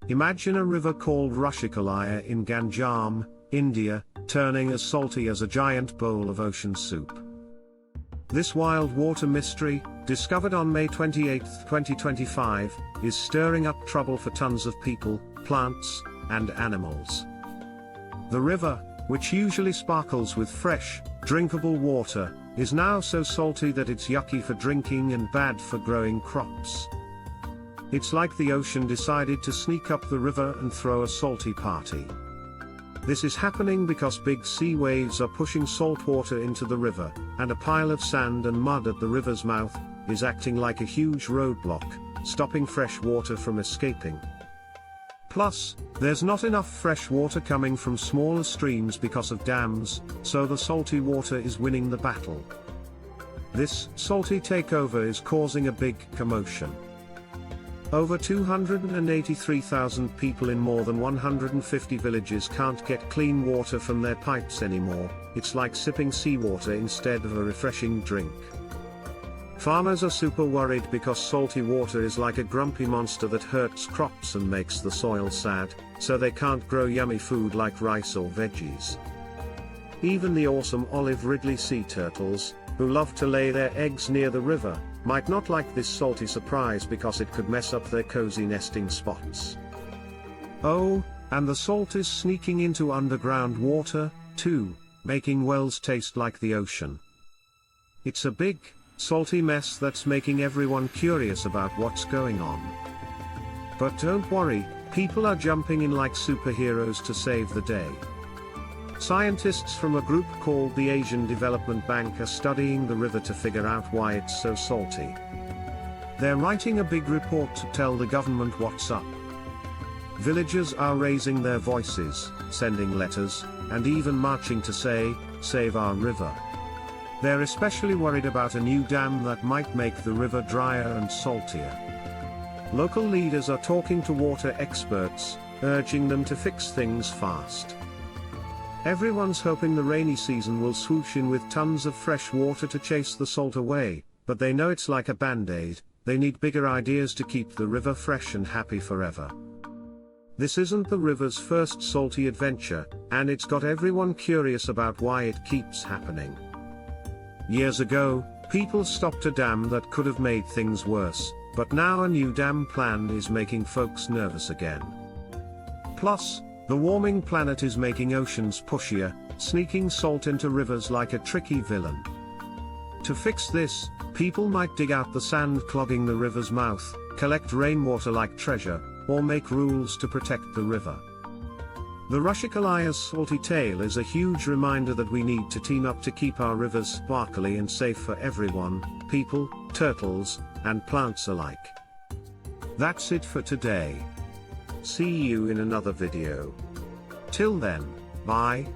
Imagine a river called Rushikulya in Ganjam, India, turning as salty as a giant bowl of ocean soup. This wild water mystery, discovered on May 28, 2025, is stirring up trouble for tons of people, plants, and animals. The river, which usually sparkles with fresh, drinkable water, is now so salty that it's yucky for drinking and bad for growing crops. It's like the ocean decided to sneak up the river and throw a salty party. This is happening because big sea waves are pushing salt water into the river, and a pile of sand and mud at the river's mouth is acting like a huge roadblock, stopping fresh water from escaping. Plus, there's not enough fresh water coming from smaller streams because of dams, so the salty water is winning the battle. This salty takeover is causing a big commotion. Over 283,000 people in more than 150 villages can't get clean water from their pipes anymore. It's like sipping seawater instead of a refreshing drink. Farmers are super worried because salty water is like a grumpy monster that hurts crops and makes the soil sad, so they can't grow yummy food like rice or veggies. Even the awesome Olive Ridley sea turtles, who love to lay their eggs near the river, might not like this salty surprise because it could mess up their cozy nesting spots. Oh, and the salt is sneaking into underground water, too, making wells taste like the ocean. It's a big, salty mess that's making everyone curious about what's going on. But don't worry, people are jumping in like superheroes to save the day. Scientists from a group called the Asian Development Bank are studying the river to figure out why it's so salty. They're writing a big report to tell the government what's up. Villagers are raising their voices, sending letters, and even marching to say, "Save our river." They're especially worried about a new dam that might make the river drier and saltier. Local leaders are talking to water experts, urging them to fix things fast. Everyone's hoping the rainy season will swoosh in with tons of fresh water to chase the salt away, but they know it's like a band-aid. They need bigger ideas to keep the river fresh and happy forever. This isn't the river's first salty adventure, and it's got everyone curious about why it keeps happening. Years ago, people stopped a dam that could have made things worse, but now a new dam plan is making folks nervous again. Plus, the warming planet is making oceans pushier, sneaking salt into rivers like a tricky villain. To fix this, people might dig out the sand clogging the river's mouth, collect rainwater like treasure, or make rules to protect the river. The Rushikulya's salty tale is a huge reminder that we need to team up to keep our rivers sparkly and safe for everyone, people, turtles, and plants alike. That's it for today. See you in another video. Till then, bye.